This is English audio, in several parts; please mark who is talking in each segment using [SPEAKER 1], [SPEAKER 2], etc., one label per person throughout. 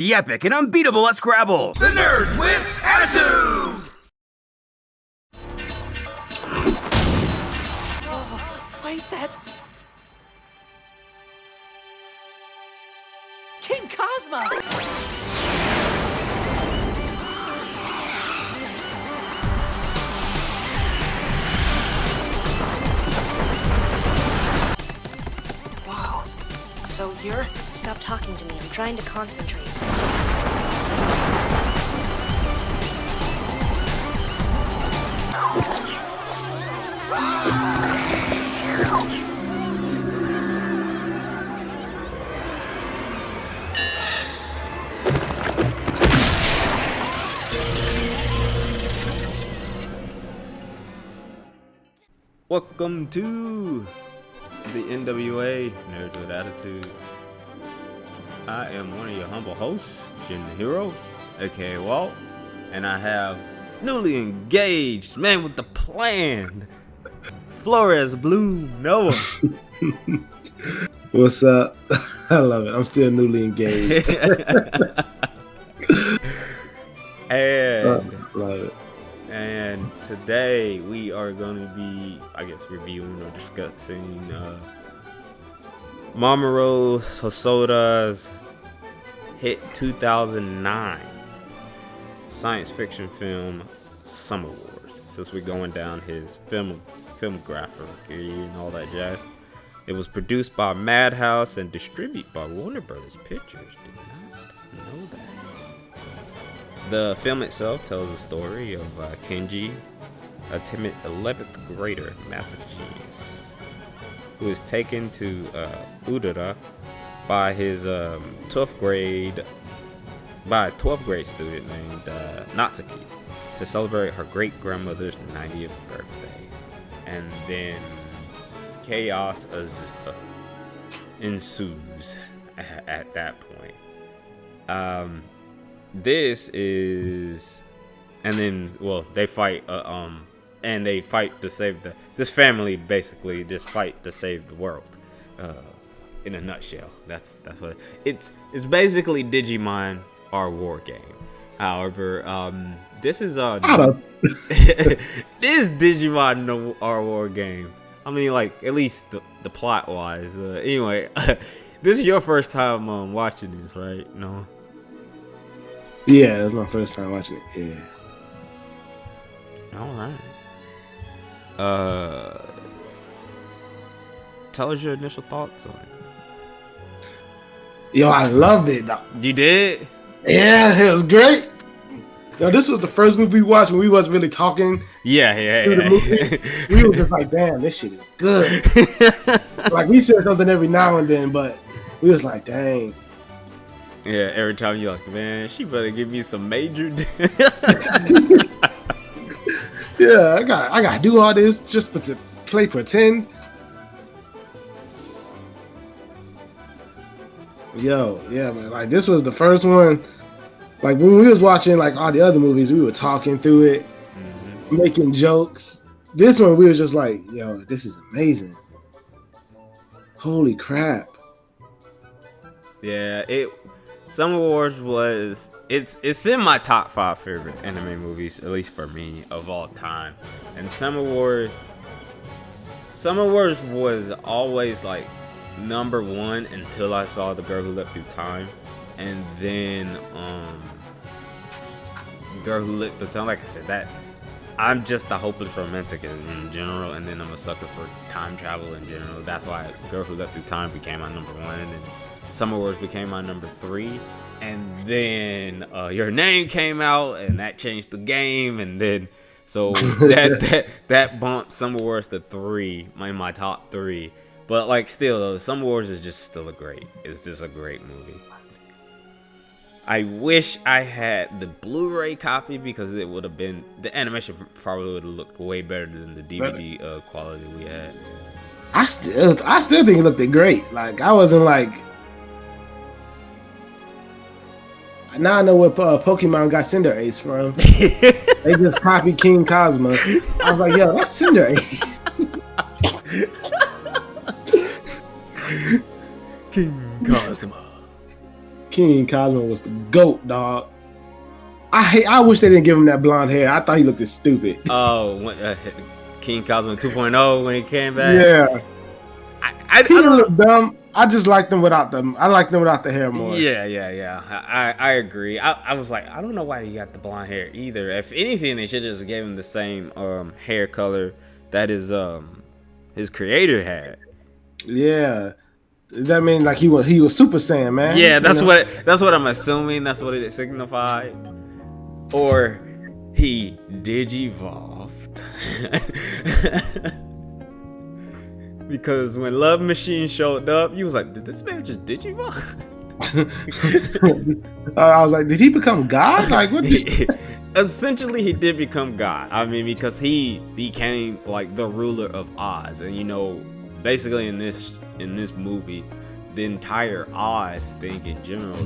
[SPEAKER 1] The epic and unbeatable at Scrabble. The nerds with attitude!
[SPEAKER 2] Oh, wait, that's... King Cosmo! Wow. So you're...
[SPEAKER 3] Stop talking to me. I'm trying to concentrate.
[SPEAKER 4] Welcome to the N.W.A. Nerds with Attitude. I am one of your humble hosts, Shinohara, aka Walt, and I have newly engaged man with the plan, Flores Bloom Noah.
[SPEAKER 5] What's up? I love it. I'm still newly engaged.
[SPEAKER 4] And
[SPEAKER 5] love it.
[SPEAKER 4] And today we are going to be, I guess, reviewing or discussing Mamoru Hosoda's hit 2009 science fiction film Summer Wars. Since we're going down his filmography and all that jazz. It was produced by Madhouse and distributed by Warner Brothers Pictures. Did not know that. The film itself tells the story of Kenji, a timid 11th grader math genius, who is taken to Ueda by his 12th grade student named Natsuki to celebrate her great grandmother's 90th birthday. And then chaos ensues at that point. This is, and then they fight and they fight to save this family basically just fight to save the world. In a nutshell, that's what it's basically Digimon our war game. However, this is this Digimon our war game. I mean, like, at least the plot wise. Anyway, this is your first time watching this, right? No.
[SPEAKER 5] Yeah, that's my first time watching it. Yeah.
[SPEAKER 4] All right. Tell us your initial thoughts on it.
[SPEAKER 5] Yo, I loved it.
[SPEAKER 4] You did?
[SPEAKER 5] Yeah, it was great. Yo, this was the first movie we watched when we wasn't really talking.
[SPEAKER 4] Yeah.
[SPEAKER 5] The movie. We were just like, damn, this shit is good. Like, we said something every now and then, but we was like, dang.
[SPEAKER 4] Yeah, every time you're like, man, she better give me some major.
[SPEAKER 5] Yeah, I gotta do all this just to play pretend. Yo, yeah, man. Like, this was the first one. Like, when we was watching like all the other movies, we were talking through it, making jokes. This one, we was just like, yo, this is amazing. Holy crap.
[SPEAKER 4] Yeah, Summer Wars was it's in my top 5 favorite anime movies, at least for me, of all time. And Summer Wars was always like number 1 until I saw The Girl Who Leapt Through Time. And then Girl Who Leapt Through Time, like I said, that I'm just a hopeless romantic in general, and then I'm a sucker for time travel in general. That's why Girl Who Leapt Through Time became my number 1, and Summer Wars became my number 3. And then Your Name came out, and that changed the game. And then so that bumped Summer Wars to 3, in my top 3. But like, still though, Summer Wars is just still it's just a great movie. I wish I had the Blu-ray copy because it would have been, the animation probably would have looked way better than the DVD quality we had.
[SPEAKER 5] I still think it looked great. Like, I wasn't like. Now I know where Pokemon got Cinderace from. They just copied King Cosmo. I was like, yo, that's Cinderace.
[SPEAKER 4] King Cosmo.
[SPEAKER 5] King Cosmo was the GOAT, dog. I wish they didn't give him that blonde hair. I thought he looked stupid.
[SPEAKER 4] Oh, King Cosmo 2.0 when he came back.
[SPEAKER 5] Yeah.
[SPEAKER 4] I
[SPEAKER 5] He
[SPEAKER 4] don't
[SPEAKER 5] didn't look dumb. I just liked them without them. I liked them without the hair more.
[SPEAKER 4] Yeah. I agree. I was like, I don't know why he got the blonde hair either. If anything, they should just gave him the same hair color that his creator had.
[SPEAKER 5] Yeah. Does that mean like he was Super Saiyan, man?
[SPEAKER 4] Yeah, that's what I'm assuming. That's what it signified. Or he digivolved. Because when Love Machine showed up, you was like, did this man just digivolve?
[SPEAKER 5] I was like, did he become God? Like, what?
[SPEAKER 4] Essentially, he did become God. I mean, because he became like the ruler of Oz, and basically in this movie, the entire Oz thing in general,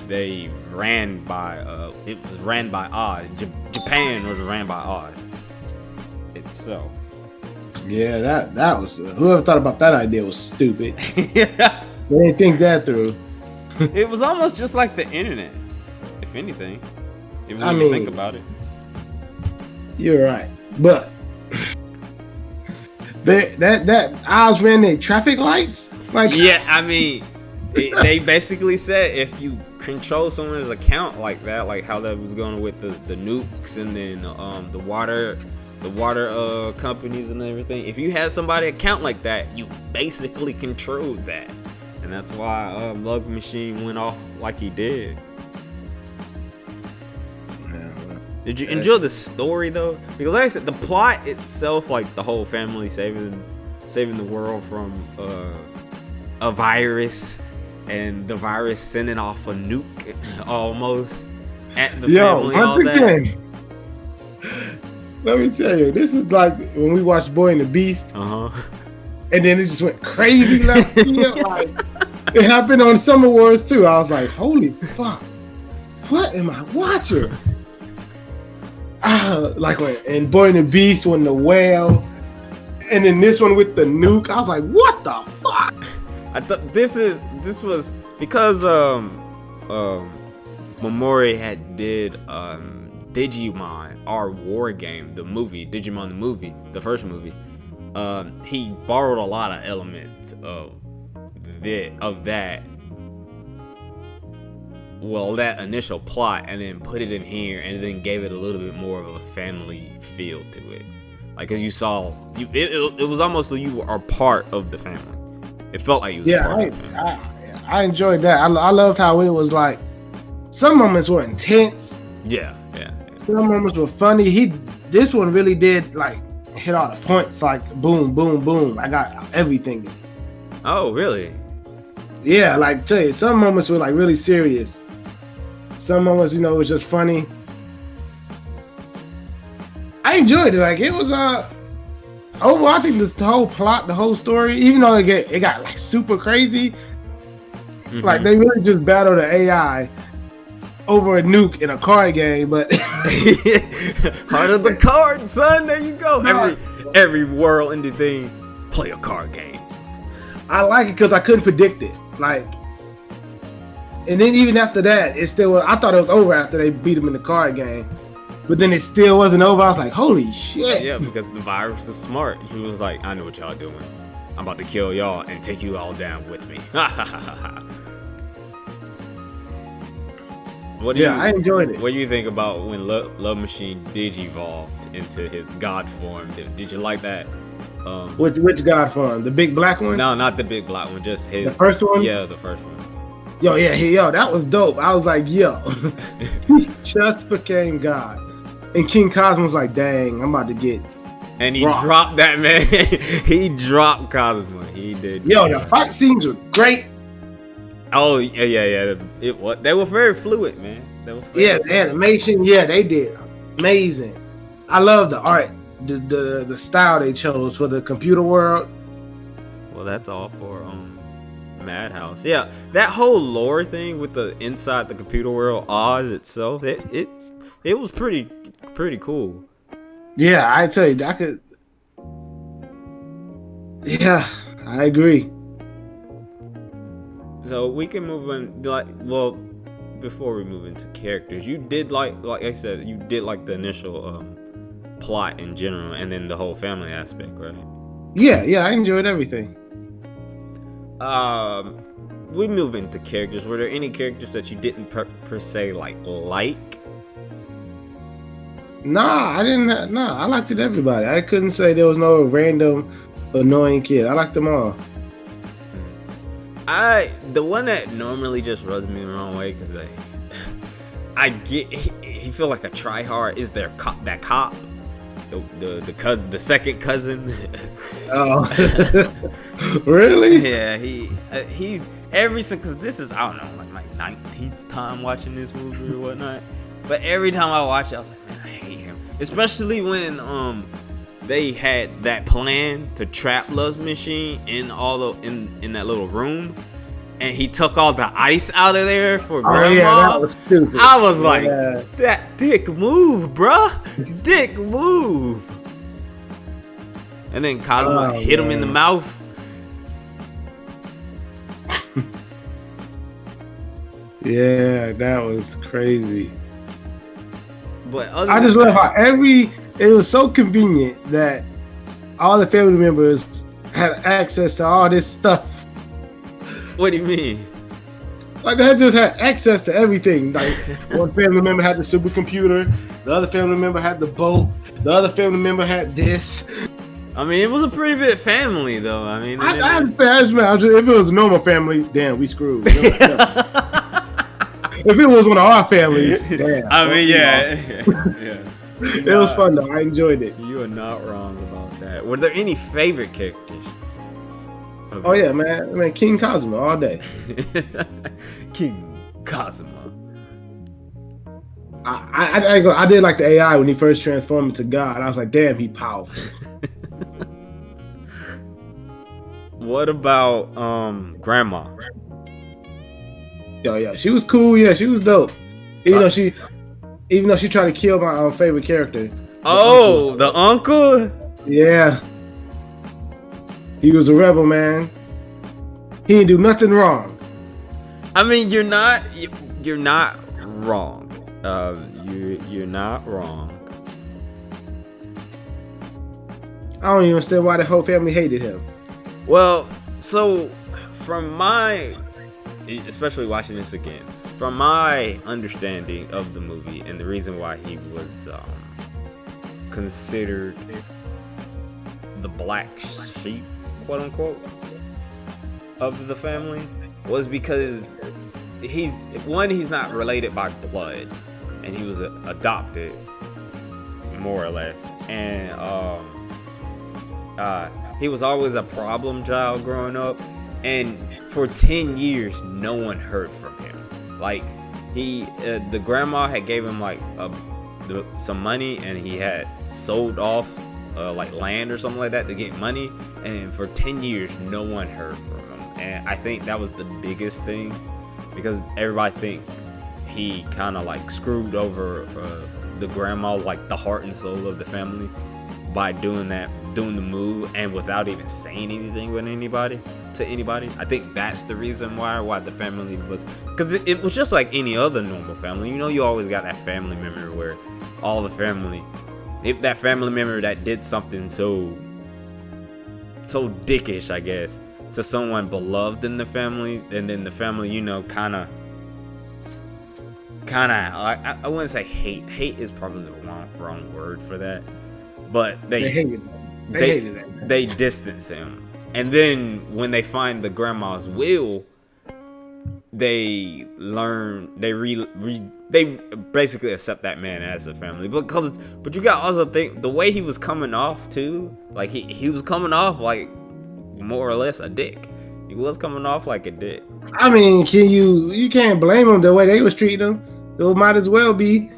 [SPEAKER 4] they ran by it was ran by Oz. Japan was ran by Oz itself.
[SPEAKER 5] Yeah, that was whoever thought about that idea was stupid. They didn't think that through.
[SPEAKER 4] It was almost just like the internet, if anything. Even when you think about it.
[SPEAKER 5] You're right, but that Oz ran their traffic lights. Like,
[SPEAKER 4] yeah, I mean, they basically said if you control someone's account like that, like how that was going with the nukes and then the water companies and everything. If you had somebody account like that, you basically controlled that, and that's why Love Machine went off like he did. Did you enjoy the story though? Because like I said, the plot itself, like the whole family saving the world from a virus, and the virus sending off a nuke almost at the family. All that.
[SPEAKER 5] Let me tell you, this is like when we watched Boy and the Beast, and then it just went crazy left field. Like, it happened on Summer Wars too. I was like, holy fuck, what am I watching? Like in Boy and the Beast when the whale, and then this one with the nuke. I was like, what the fuck?
[SPEAKER 4] I thought this was because Mamoru had did Digimon, our war game, the movie, Digimon the movie, the first movie. He borrowed a lot of elements of that initial plot, and then put it in here, and then gave it a little bit more of a family feel to it. Like, cause you saw, it was almost like you were part of the family. It felt like you was part of the family.
[SPEAKER 5] I enjoyed that. I loved how it was like, some moments were intense.
[SPEAKER 4] Yeah.
[SPEAKER 5] Some moments were funny. This one really did like hit all the points, like boom, boom, boom. I got everything.
[SPEAKER 4] Oh, really?
[SPEAKER 5] Yeah, like tell you, some moments were like really serious. Some moments, it was just funny. I enjoyed it. Like, it was overall, I think this whole plot, the whole story, even though it got like super crazy, like they really just battled the AI over a nuke in a card game. But
[SPEAKER 4] heart of the card, son. There you go. Every world ending thing, play a card game.
[SPEAKER 5] I like it because I couldn't predict it. Like, and then even after that, it still was, I thought it was over after they beat him in the card game. But then it still wasn't over. I was like, holy shit.
[SPEAKER 4] Yeah, because the virus is smart. He was like, I know what y'all doing. I'm about to kill y'all and take you all down with me.
[SPEAKER 5] I enjoyed it.
[SPEAKER 4] What do you think about when Love Machine digivolved into his god form? Did you like that?
[SPEAKER 5] Which god form? The big black one?
[SPEAKER 4] No, not the big black one. Just his.
[SPEAKER 5] The first one?
[SPEAKER 4] Yeah, the first one.
[SPEAKER 5] Yo, that was dope. I was like, yo, he just became God. And King Cosmo was like, dang, I'm about to get.
[SPEAKER 4] And he dropped that, man. He dropped Cosmo. He did.
[SPEAKER 5] Yo, the fight scenes were great.
[SPEAKER 4] Oh, yeah. They were very fluid, man.
[SPEAKER 5] The animation, they did amazing. I love the art, the style they chose for the computer world.
[SPEAKER 4] Well, that's all for Madhouse. Yeah, that whole lore thing with the inside the computer world, Oz itself, it was pretty cool.
[SPEAKER 5] Yeah, I tell you, I could. Yeah, I agree.
[SPEAKER 4] So we can move on. Like, well, before we move into characters, you did like I said, you did like the initial plot in general, and then the whole family aspect, right?
[SPEAKER 5] Yeah, I enjoyed everything.
[SPEAKER 4] We move into characters. Were there any characters that you didn't per se like?
[SPEAKER 5] Nah, I didn't. Nah, I liked it. Everybody. I couldn't say there was no random annoying kid. I liked them all.
[SPEAKER 4] The one that normally just rubs me the wrong way because I get he feel like a tryhard is their cop, that cop, the cousin, the second cousin.
[SPEAKER 5] Oh, really?
[SPEAKER 4] Yeah, he every single, because this is, I don't know, like my 19th time watching this movie or whatnot. But every time I watch it, I was like, man, I hate him. Especially when they had that plan to trap Love's machine in in that little room, and he took all the ice out of there for Grandma.
[SPEAKER 5] Oh yeah, that was stupid.
[SPEAKER 4] I was like, that dick move, bruh. Dick move. And then Cosmo hit him in the mouth.
[SPEAKER 5] Yeah, that was crazy.
[SPEAKER 4] But
[SPEAKER 5] I just love how it was so convenient that all the family members had access to all this stuff.
[SPEAKER 4] What do you mean?
[SPEAKER 5] Like they just had access to everything. Like one family member had the supercomputer, the other family member had the boat, the other family member had this.
[SPEAKER 4] I mean, it was a pretty big family, though. I mean,
[SPEAKER 5] I understand. If it was a normal family, damn, we screwed. If it was one of our families, damn.
[SPEAKER 4] I mean, yeah.
[SPEAKER 5] It was fun though. I enjoyed it.
[SPEAKER 4] You are not wrong about that. Were there any favorite characters?
[SPEAKER 5] Oh yeah, man, King Cosmo all day.
[SPEAKER 4] King Cosmo.
[SPEAKER 5] I did like the AI when he first transformed into God. I was like, damn, he powerful.
[SPEAKER 4] What about Grandma?
[SPEAKER 5] Yo, yeah, she was cool. Yeah, she was dope. Even though she tried to kill my favorite character.
[SPEAKER 4] Oh, the uncle?
[SPEAKER 5] Yeah. He was a rebel, man. He didn't do nothing wrong.
[SPEAKER 4] I mean, you're not wrong. You're not wrong.
[SPEAKER 5] I don't even understand why the whole family hated him.
[SPEAKER 4] Well, so from my, especially watching this again, from my understanding of the movie and the reason why he was considered the black sheep, quote unquote, of the family, was because he's not related by blood, and he was adopted, more or less, and he was always a problem child growing up, and for 10 years no one heard from him. Like the grandma had gave him like some money, and he had sold off like land or something like that to get money, and for 10 years no one heard from him. And I think that was the biggest thing, because everybody think he kind of like screwed over the grandma, like the heart and soul of the family, by doing the move and without even saying anything to anybody. I think that's the reason why the family was, because it was just like any other normal family. You know, you always got that family member where all the family, that family member that did something so dickish, I guess, to someone beloved in the family, and then the family, you know, kind of I wouldn't say hate. Hate is probably the wrong word for that, but they hated that. They distance him, and then when they find the grandma's will, they basically accept that man as a family. But you got also think the way he was coming off too, like he was coming off like more or less a dick. He was coming off like a dick.
[SPEAKER 5] I mean, you can't blame him the way they was treating him. It might as well be.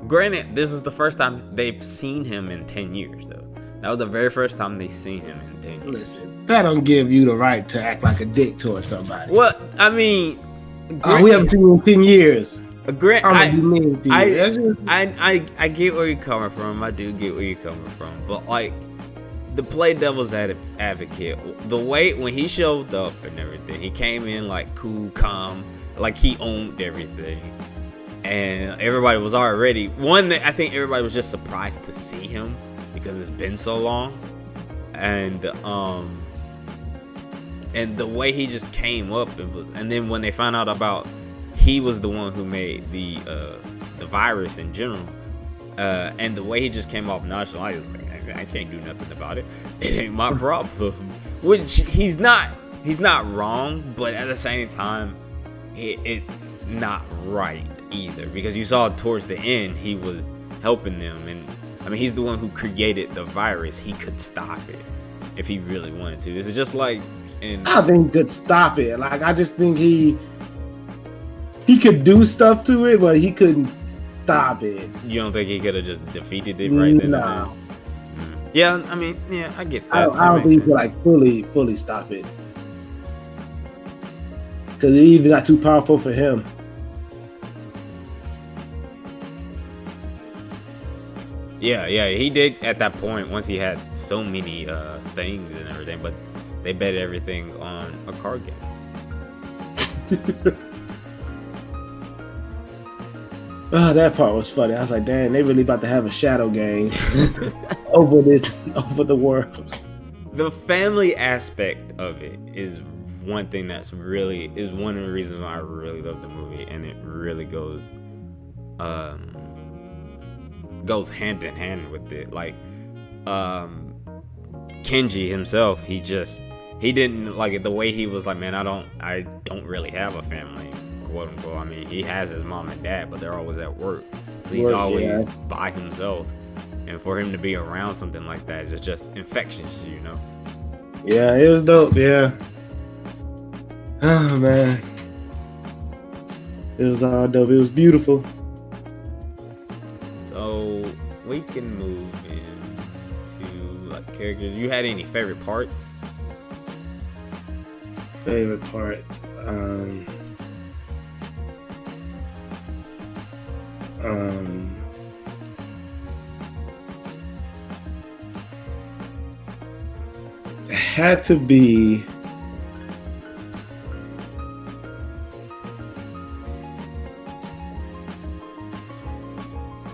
[SPEAKER 4] Granted, this is the first time they've seen him in 10 years, though. That was the very first time they seen him in 10 years.
[SPEAKER 5] Listen, that don't give you the right to act like a dick towards somebody.
[SPEAKER 4] Well, I mean,
[SPEAKER 5] we haven't seen you in 10 years.
[SPEAKER 4] I get where you're coming from. I do get where you're coming from. But like, the play devil's advocate, the way when he showed up and everything, he came in like cool, calm, like he owned everything, and everybody was already I think everybody was just surprised to see him because it's been so long, and the way he just came up, and then when they found out about he was the one who made the virus in general, and the way he just came off nonchalant, I was like, I can't do nothing about it. It ain't my problem. Which he's not wrong, but at the same time, it's not right either, because you saw towards the end he was helping them, and I mean he's the one who created the virus. He could stop it if he really wanted to. This is just like I don't
[SPEAKER 5] think he could stop it. Like, I just think he could do stuff to it, but he couldn't stop it.
[SPEAKER 4] You don't think he could have just defeated it right then?
[SPEAKER 5] No.
[SPEAKER 4] Yeah, I mean, yeah, I get that.
[SPEAKER 5] I don't think he could like fully stop it, because it even got too powerful for him.
[SPEAKER 4] Yeah, he did at that point once he had so many things and everything, but they bet everything on a card game.
[SPEAKER 5] Oh, that part was funny. I was like, "Damn, they really about to have a shadow game over the world."
[SPEAKER 4] The family aspect of it is one thing is one of the reasons why I really love the movie, and it really goes hand in hand with it. Like Kenji himself, he didn't like it the way he was like, man, I don't really have a family, quote unquote. I mean, he has his mom and dad, but they're always at work, so he's always by himself. And for him to be around something like that, it's just infectious, you know.
[SPEAKER 5] Yeah, it was dope. Yeah. Oh man, it was all dope. It was beautiful.
[SPEAKER 4] So we can move into like characters. You had any favorite parts?
[SPEAKER 5] Favorite parts.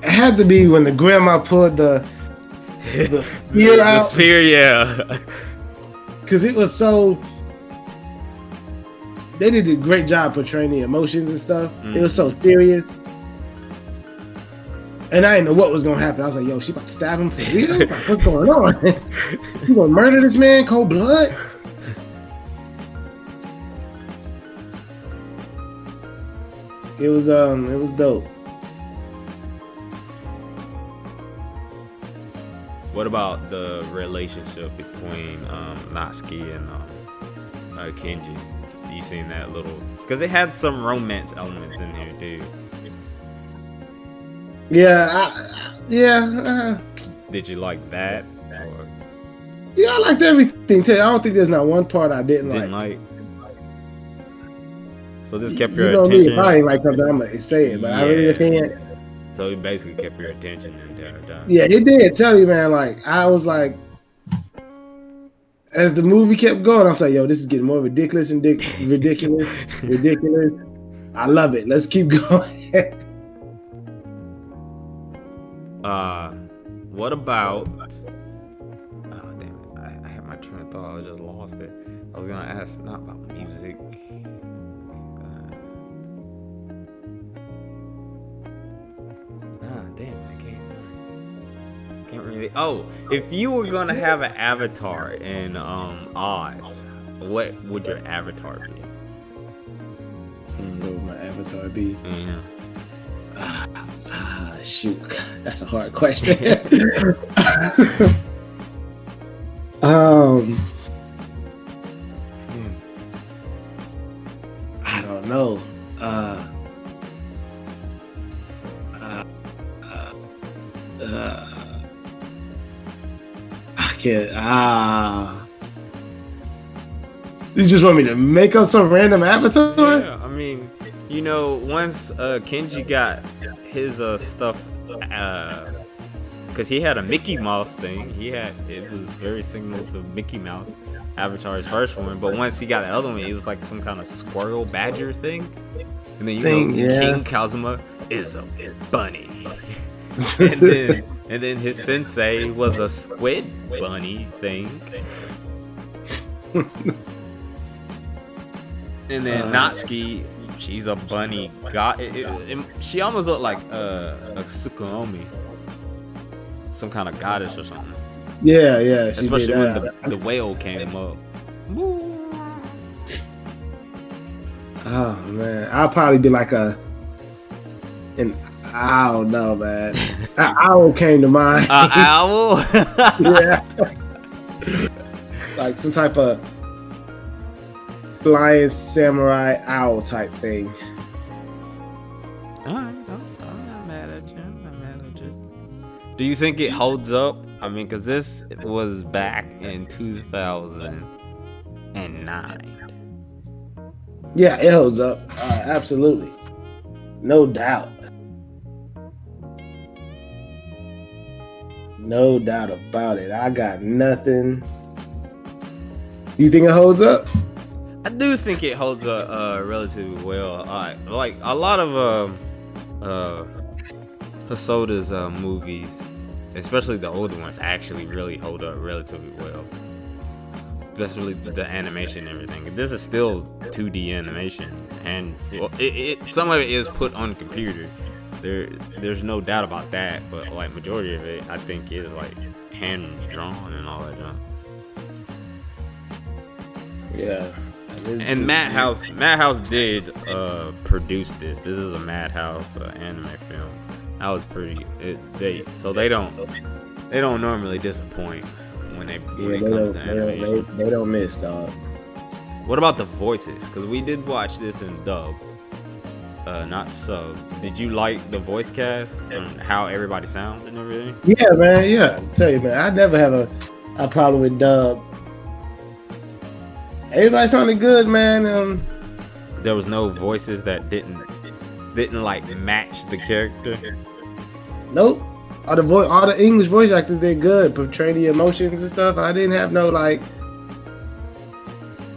[SPEAKER 5] It had to be when the grandma pulled the spear out.
[SPEAKER 4] The spear, yeah.
[SPEAKER 5] Because it was so. They did a great job portraying the emotions and stuff. Mm-hmm. It was so serious. And I didn't know what was going to happen. I was like, yo, she about to stab him for real? Like, what's going on? You going to murder this man cold blood? It was dope.
[SPEAKER 4] What about the relationship between Natsuki and Kenji? You seen that little? Because it had some romance elements in here too.
[SPEAKER 5] Yeah.
[SPEAKER 4] Did you like that? Or?
[SPEAKER 5] Yeah, I liked everything too. I don't think there's not one part I didn't like.
[SPEAKER 4] So this kept your attention.
[SPEAKER 5] If I ain't like something, I'm gonna say it, but I really can't.
[SPEAKER 4] So it basically kept your attention the entire time.
[SPEAKER 5] Yeah, it did. Tell you, man. Like I was like, as the movie kept going, I was like, yo, this is getting more ridiculous and ridiculous. I love it. Let's keep going.
[SPEAKER 4] What about? Oh damn it! I had my train of thought. I just lost it. I was gonna ask not about music. Damn! I can't really. Oh, if you were gonna have an avatar in Oz, what would your avatar be?
[SPEAKER 5] What would my avatar be?
[SPEAKER 4] Yeah.
[SPEAKER 5] Shoot, that's a hard question. I don't know. I can't. You just want me to make up some random avatar?
[SPEAKER 4] Yeah, I mean, you know, once Kenji got his stuff, because because he had a Mickey Mouse thing. It was very similar to Mickey Mouse, Avatar's first one. But once he got the other one, it was like some kind of squirrel badger thing. And then King Kazuma is a bunny. and then his sensei was a squid bunny thing. And then Natsuki, she's a bunny god. She almost looked like a Tsukuyomi, some kind of goddess or something.
[SPEAKER 5] Yeah.
[SPEAKER 4] Especially when the whale came up.
[SPEAKER 5] Oh man, I'll probably be like I don't know, man. An owl came to mind.
[SPEAKER 4] Owl?
[SPEAKER 5] Yeah. Like some type of flying samurai owl type thing.
[SPEAKER 4] Alright, I'm not mad at you. Do you think it holds up? I mean, because this was back in 2009.
[SPEAKER 5] Yeah, it holds up. Absolutely. No doubt. No doubt about it. I got nothing. You think it holds up?
[SPEAKER 4] I do think it holds up relatively well. Like a lot of Hosoda's movies, especially the older ones, actually really hold up relatively well. Especially the animation and everything. This is still 2D animation, and some of it is put on the computer. There's no doubt about that, but like majority of it, I think, is like hand drawn and all that junk.
[SPEAKER 5] Yeah.
[SPEAKER 4] And Madhouse did produce this. This is a Madhouse anime film. That was pretty. They don't normally disappoint when it comes to animation.
[SPEAKER 5] They don't miss, dog.
[SPEAKER 4] What about the voices? Because we did watch this in dub, not sub. Did you like the voice cast and how everybody sounds and everything?
[SPEAKER 5] Yeah, man. Yeah, I tell you, man. I never have a problem with dub. Everybody sounded good, man.
[SPEAKER 4] There was no voices that didn't like match the character.
[SPEAKER 5] Nope. All the English voice actors did good, portray the emotions and stuff. I didn't have no like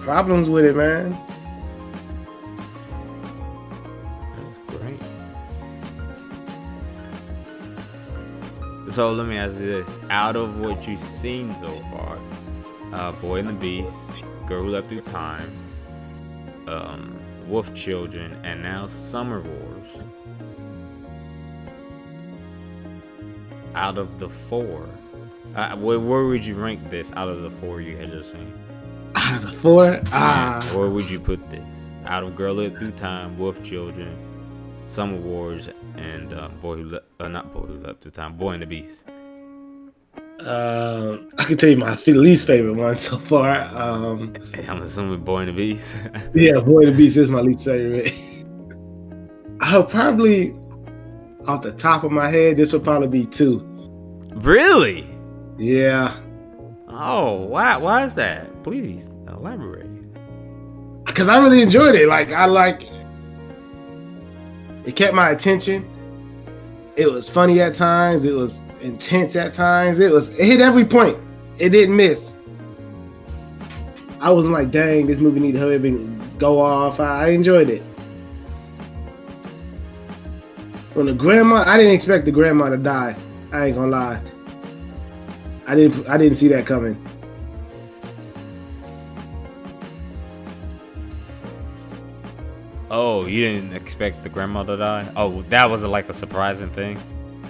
[SPEAKER 5] problems with it, man.
[SPEAKER 4] That's great. So let me ask you this: out of what you've seen so far, Boy and the Beast, Girl Who Left Through Time, Wolf Children, and now Summer Wars. Out of the four, where would you rank this out of the four you had just seen?
[SPEAKER 5] Out of the four?
[SPEAKER 4] Where would you put this? Out of Girl Who Left Through Time, Wolf Children, Summer Wars, and Boy and the Beast.
[SPEAKER 5] I can tell you my least favorite one so far.
[SPEAKER 4] I'm assuming Boy and the Beast.
[SPEAKER 5] Yeah, Boy and the Beast is my least favorite. I'll probably, off the top of my head, this would probably be 2.
[SPEAKER 4] Really?
[SPEAKER 5] Yeah.
[SPEAKER 4] Oh, why is that? Please elaborate.
[SPEAKER 5] Because I really enjoyed it. It kept my attention. It was funny at times. It was intense at times. It hit every point. It didn't miss. I wasn't like, dang, this movie need to hurry up and go off. I enjoyed it. When the grandma, I didn't expect the grandma to die. I ain't gonna lie. I didn't see that coming.
[SPEAKER 4] Oh, you didn't expect the grandma to die? Oh, that was like a surprising thing?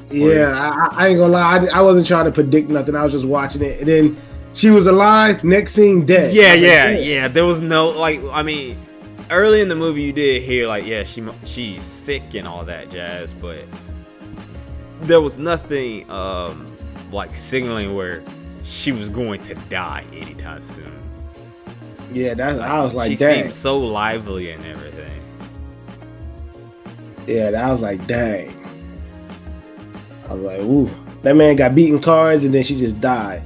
[SPEAKER 5] Yeah, I ain't gonna lie. I wasn't trying to predict nothing. I was just watching it. And then she was alive. Next scene, dead.
[SPEAKER 4] Yeah. There was no, early in the movie you did hear, she's sick and all that jazz. But there was nothing, signaling where she was going to die anytime soon.
[SPEAKER 5] Yeah, I was like,
[SPEAKER 4] she
[SPEAKER 5] dang.
[SPEAKER 4] seemed so lively and everything.
[SPEAKER 5] Yeah, I was like, dang. I was like, ooh. That man got beaten cards and then she just died.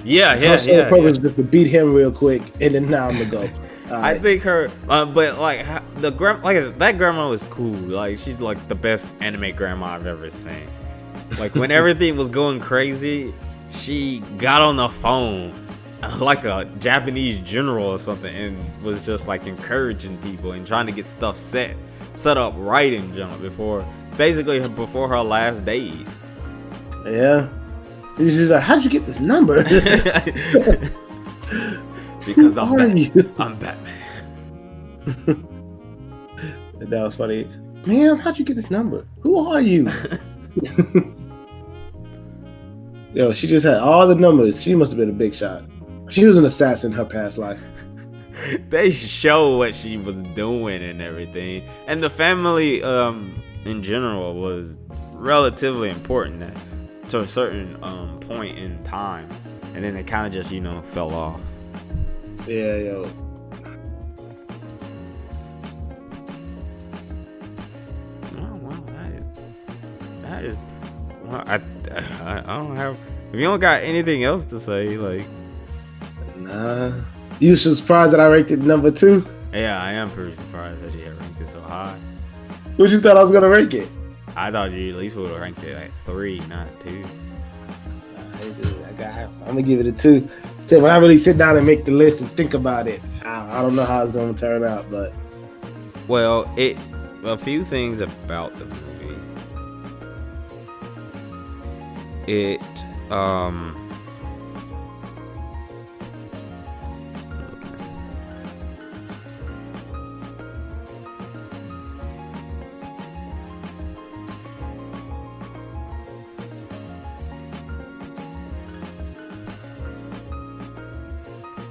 [SPEAKER 4] Yeah.
[SPEAKER 5] Her purpose was to beat him real quick and then now I'm gonna go.
[SPEAKER 4] I think her, that grandma was cool. Like, she's like the best anime grandma I've ever seen. Like when everything was going crazy, she got on the phone like a Japanese general or something and was just like encouraging people and trying to get stuff set up right in jump before her last days.
[SPEAKER 5] Yeah. She's just like, how'd you get this number?
[SPEAKER 4] Because I'm Batman.
[SPEAKER 5] That was funny. Ma'am, how'd you get this number? Who are you? Yo, she just had all the numbers. She must have been a big shot. She was an assassin in her past life.
[SPEAKER 4] They show what she was doing and everything. And the family, in general, was relatively important to a certain point in time. And then it kind of just, fell off.
[SPEAKER 5] Yeah, yo.
[SPEAKER 4] Oh, well, that is. Well, I don't have. If you don't got anything else to say, like.
[SPEAKER 5] Nah. You surprised that I ranked it number 2?
[SPEAKER 4] Yeah, I am pretty surprised that you had ranked it so high.
[SPEAKER 5] What you thought I was gonna rank it?
[SPEAKER 4] I thought you at least would have ranked it like 3, not 2.
[SPEAKER 5] I'm gonna give it a 2. So when I really sit down and make the list and think about it, I don't know how it's gonna turn out, but.
[SPEAKER 4] Well, a few things about the movie.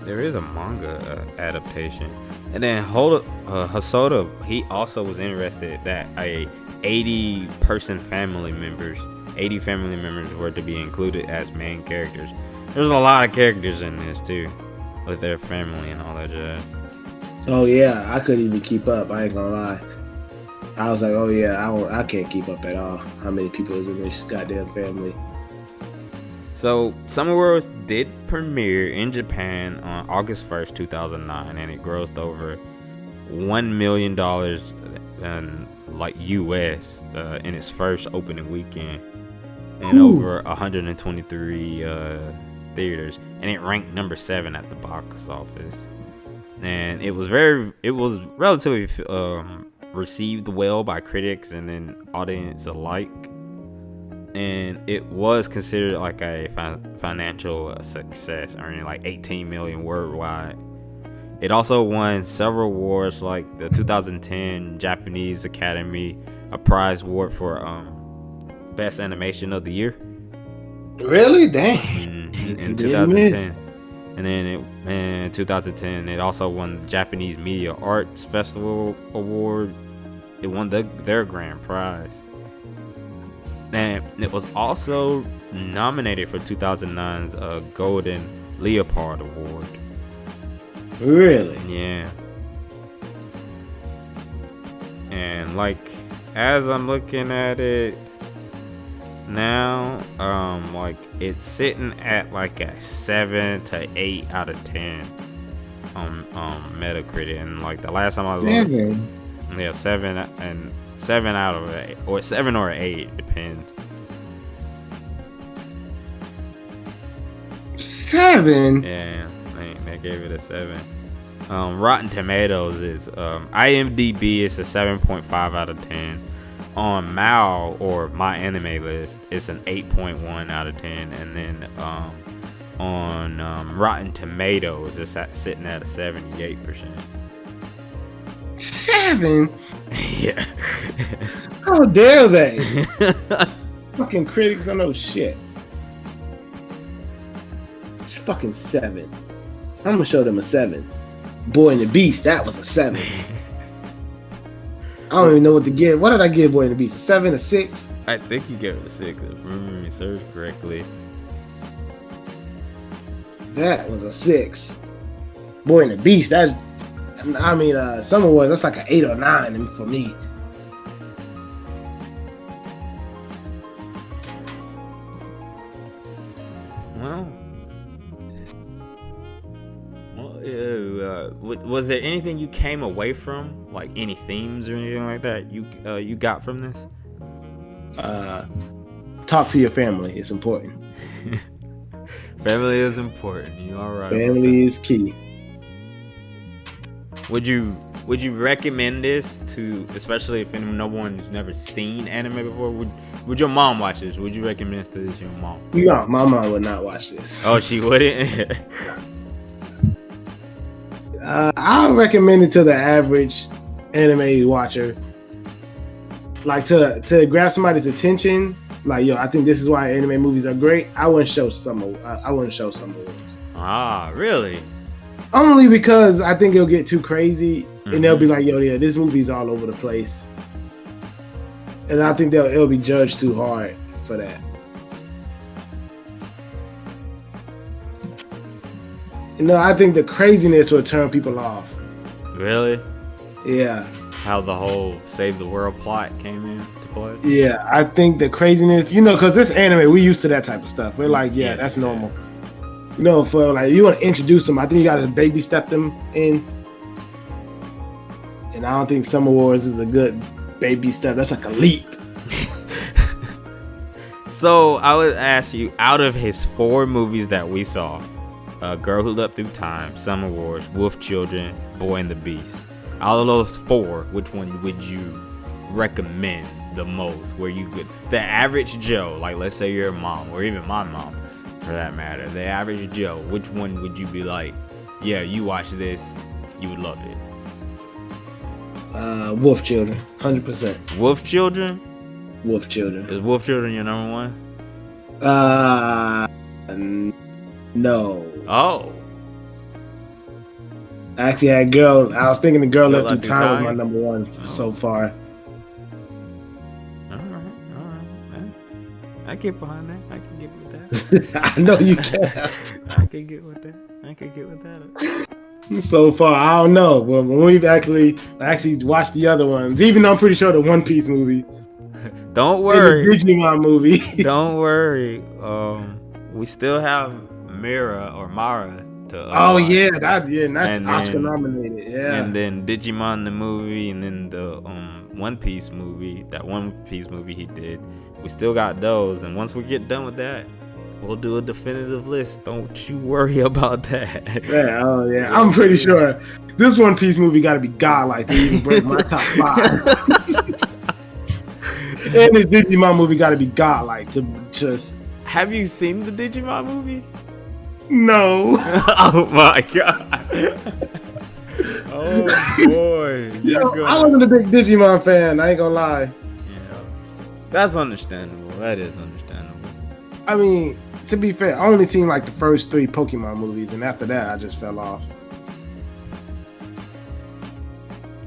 [SPEAKER 4] There is a manga adaptation, and then Hosoda, he also was interested that 80 family members were to be included as main characters. There's a lot of characters in this too, with their family and all that jazz.
[SPEAKER 5] Oh yeah, I couldn't even keep up. I ain't gonna lie. I was like, oh yeah, I can't keep up at all. How many people is in this goddamn family?
[SPEAKER 4] So, Summer Wars did premiere in Japan on August 1st, 2009, and it grossed over $1 million US in its first opening weekend, and over 123 theaters, and it ranked number 7 at the box office. And it was relatively received well by critics and then audience alike. And it was considered like a financial success, earning like 18 million worldwide. It also won several awards, like the 2010 Japanese Academy Prize Award for Best Animation of the Year.
[SPEAKER 5] Really? Dang.
[SPEAKER 4] In 2010. And then in 2010, it also won the Japanese Media Arts Festival Award. It won their grand prize. And it was also nominated for 2009's Golden Leopard Award.
[SPEAKER 5] Really?
[SPEAKER 4] Yeah. And like, as I'm looking at it now, like it's sitting at like a 7 to 8 out of 10 on Metacritic. And like the last time I was looking, 7 out of 8, or 7 or 8, depends.
[SPEAKER 5] 7?
[SPEAKER 4] Yeah, they gave it a 7. Rotten Tomatoes is IMDb is a 7.5 out of 10. On MAL, or My Anime List, it's an 8.1 out of 10, and then on Rotten Tomatoes, it's sitting at a 78%.
[SPEAKER 5] 7?
[SPEAKER 4] Yeah.
[SPEAKER 5] How dare they? Fucking critics don't know shit. It's fucking 7. I'm gonna show them a 7. Boy and the Beast, that was a 7. I don't even know what to give. What did I give Boy and the Beast? A 7, a 6?
[SPEAKER 4] I think you gave it a 6, if memory serves correctly.
[SPEAKER 5] That was a 6. Boy and the Beast, Summer Wars, that's like an 8 or 9 for me.
[SPEAKER 4] Was there anything you came away from, like any themes or anything like that you got from this?
[SPEAKER 5] talk to your family. It's important.
[SPEAKER 4] Family is important. You all right?
[SPEAKER 5] Family is key.
[SPEAKER 4] Would you recommend this to, especially if no one's never seen anime before? Would your mom watch this? Would you recommend this to your mom?
[SPEAKER 5] No, my mom would not watch this.
[SPEAKER 4] Oh, she wouldn't.
[SPEAKER 5] I'll recommend it to the average anime watcher. Like to grab somebody's attention. Like, yo, I think this is why anime movies are great. I wouldn't show some of them.
[SPEAKER 4] Ah, really?
[SPEAKER 5] Only because I think it'll get too crazy, and they'll be like, yo, yeah, this movie's all over the place. And I think it'll be judged too hard for that. I think the craziness will turn people off.
[SPEAKER 4] Really?
[SPEAKER 5] Yeah.
[SPEAKER 4] How the whole Save the World plot came into play?
[SPEAKER 5] Yeah, I think the craziness, because this anime, we used to that type of stuff. We're like, yeah, that's normal. For like, you want to introduce them, I think you got to baby step them in. And I don't think Summer Wars is a good baby step. That's like a leap.
[SPEAKER 4] So I would ask you, out of his 4 movies that we saw, Girl Who Leapt Through Time, Summer Wars, Wolf Children, Boy and the Beast, out of those 4, which one would you recommend the most? Where you could, the average Joe, like let's say you're a mom, or even my mom for that matter, the average Joe, which one would you be like, yeah, you watch this, you would love it?
[SPEAKER 5] Wolf Children, 100%.
[SPEAKER 4] Wolf Children?
[SPEAKER 5] Wolf Children.
[SPEAKER 4] Is Wolf Children your number one?
[SPEAKER 5] No.
[SPEAKER 4] Oh.
[SPEAKER 5] Actually, I was thinking the Girl Left Through Time was my number one so far.
[SPEAKER 4] All right. I get behind that. I can get with that.
[SPEAKER 5] I know you can.
[SPEAKER 4] I can get with that.
[SPEAKER 5] So far, I don't know. But when we've actually watched the other ones, even though I'm pretty sure the One Piece movie.
[SPEAKER 4] Don't worry.
[SPEAKER 5] The Digimon movie.
[SPEAKER 4] Don't worry. We still have Mara to that's Oscar nominated. Yeah.
[SPEAKER 5] And
[SPEAKER 4] then Digimon the movie, and then the One Piece movie. That One Piece movie he did. We still got those, and once we get done with that, we'll do a definitive list. Don't you worry about that.
[SPEAKER 5] Yeah, I'm pretty sure this One Piece movie got to be godlike to even break my top 5. And this Digimon movie got to be godlike to just.
[SPEAKER 4] Have you seen the Digimon movie?
[SPEAKER 5] No.
[SPEAKER 4] Oh my god. Oh boy.
[SPEAKER 5] I wasn't a big Digimon fan. I ain't gonna lie.
[SPEAKER 4] Yeah, that's understandable. That is understandable.
[SPEAKER 5] I mean, to be fair, I only seen like the first 3 Pokemon movies, and after that, I just fell off.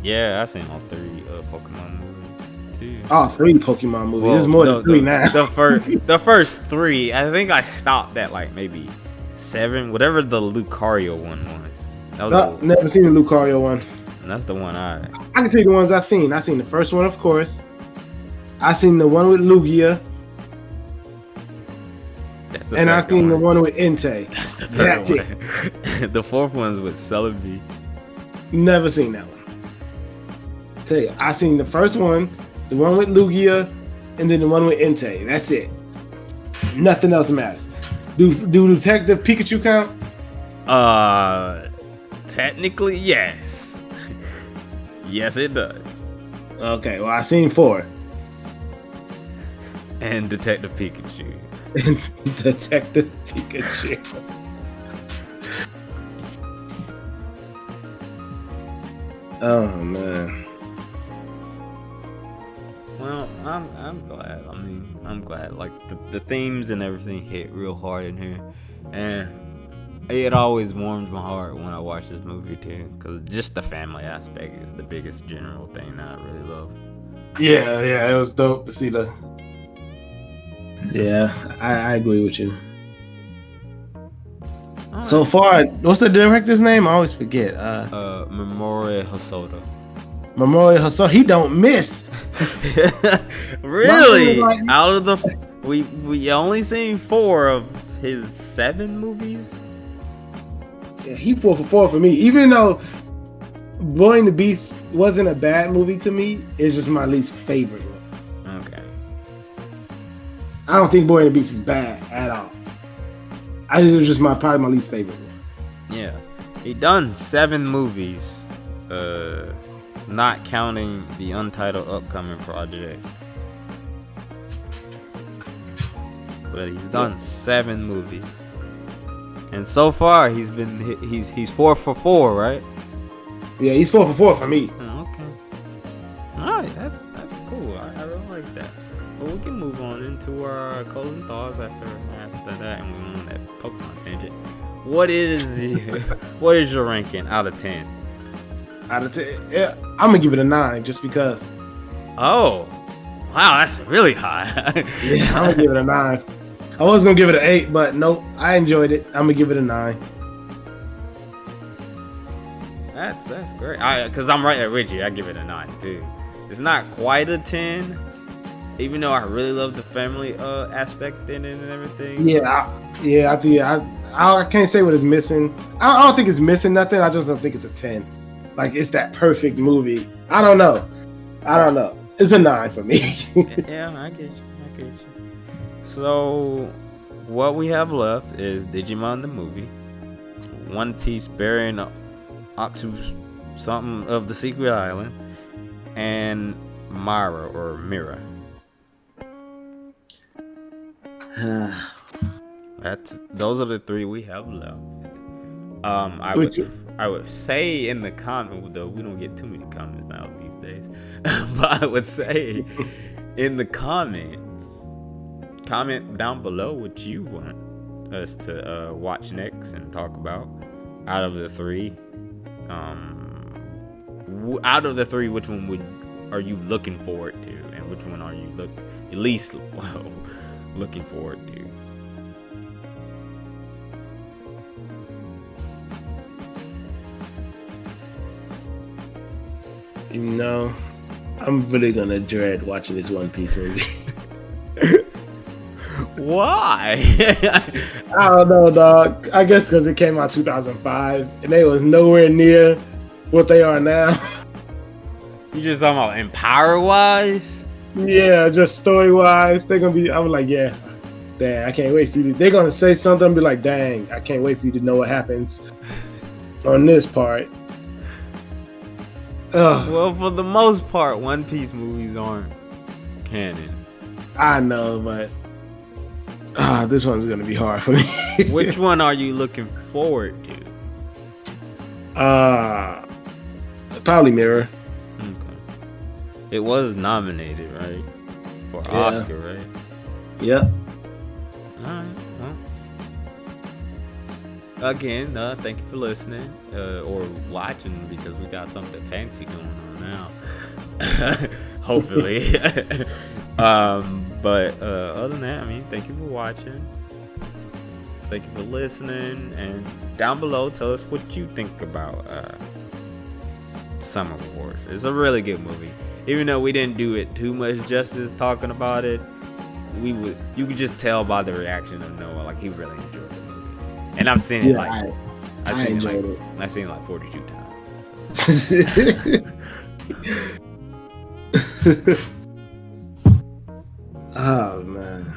[SPEAKER 4] Yeah, I've seen all 3 Pokemon movies too.
[SPEAKER 5] All 3 Pokemon movies. Well, it's more than 3 now.
[SPEAKER 4] The first 3, I think I stopped at like maybe 7, whatever the Lucario one was. That was
[SPEAKER 5] never seen the Lucario one.
[SPEAKER 4] And that's the one I
[SPEAKER 5] can tell you the ones I seen. I seen the first one, of course. I seen the one with Lugia. And I seen the one with Entei.
[SPEAKER 4] That's the third one. The 4th one's with Celebi.
[SPEAKER 5] Never seen that one. Tell you, I seen the first one, the one with Lugia, and then the one with Entei. That's it. Nothing else matters. Do Detective Pikachu count?
[SPEAKER 4] Technically, yes. Yes, it does.
[SPEAKER 5] Okay, well, I seen 4.
[SPEAKER 4] And Detective Pikachu.
[SPEAKER 5] Detective Pikachu. Oh man.
[SPEAKER 4] Well, I'm glad. I mean, I'm glad. Like the themes and everything hit real hard in here, and it always warms my heart when I watch this movie too, because just the family aspect is the biggest general thing that I really love.
[SPEAKER 5] Yeah, it was dope to see the. Yeah, I agree with you. Right. So far, what's the director's name? I always forget.
[SPEAKER 4] Mamoru Hosoda.
[SPEAKER 5] Mamoru Hosoda, he don't miss.
[SPEAKER 4] Really? Out of the we only seen 4 of his 7 movies.
[SPEAKER 5] Yeah, he 4 for 4 for me. Even though Boy and the Beast wasn't a bad movie to me, it's just my least favorite one.
[SPEAKER 4] Okay.
[SPEAKER 5] I don't think Boy and the Beast is bad at all. It was just probably my least favorite.
[SPEAKER 4] Yeah, he done 7 movies, not counting the untitled upcoming project. But he's done 7 movies, and so far he's 4 for 4, right?
[SPEAKER 5] Yeah, he's 4 for 4 for me.
[SPEAKER 4] Oh, okay. All right, that's cool. I really like that. Well, we can move on into our closing thoughts after that, and we went on that Pokemon tangent. What is your ranking out of 10?
[SPEAKER 5] Out of 10, yeah, I'm gonna give it a 9 just because.
[SPEAKER 4] Oh, wow, that's really high.
[SPEAKER 5] Yeah, I'm gonna give it a 9. I was gonna give it an 8, but nope, I enjoyed it. I'm gonna give it a 9.
[SPEAKER 4] That's great. Cause I'm right there with you. I give it a 9 too. It's not quite a 10, even though I really love the family aspect in it and everything. I can't say what is missing. I don't think it's missing nothing. I just don't think it's a 10. Like it's that perfect movie. I don't know. It's a 9 for me. Yeah, I get you. So, what we have left is Digimon the movie, One Piece burying Oxus something of the Secret Island, and Mira. Those are the 3 we have left. I would say in the comment, though we don't get too many comments now these days, but I would say in the comments, comment down below what you want us to watch next and talk about out of the 3. Which one are you looking forward to, and which one are you least looking forward to?
[SPEAKER 5] You know, I'm really gonna dread watching this One Piece movie.
[SPEAKER 4] Why?
[SPEAKER 5] I don't know, dog. I guess because it came out 2005 and they was nowhere near what they are now.
[SPEAKER 4] You just talking about Empower wise?
[SPEAKER 5] Yeah, just story wise, they're gonna be. I was like, yeah, dang, I can't wait for you. They're gonna say something and be like, dang, I can't wait for you to know what happens on this part.
[SPEAKER 4] Well, for the most part, One Piece movies aren't canon.
[SPEAKER 5] I know, but this one's gonna be hard for me.
[SPEAKER 4] Which one are you looking forward to?
[SPEAKER 5] Probably Mirror.
[SPEAKER 4] Okay. It was nominated, right, for Oscar, right?
[SPEAKER 5] Yep.
[SPEAKER 4] All right. Well, again, thank you for listening or watching, because we got something fancy going on now. Hopefully. But other than that, I mean, thank you for watching. Thank you for listening. And down below, tell us what you think about Summer Wars. It's a really good movie. Even though we didn't do it too much justice talking about it, you could just tell by the reaction of Noah, like he really enjoyed the movie. And I've seen it I've seen it like 42 times. So.
[SPEAKER 5] Oh man.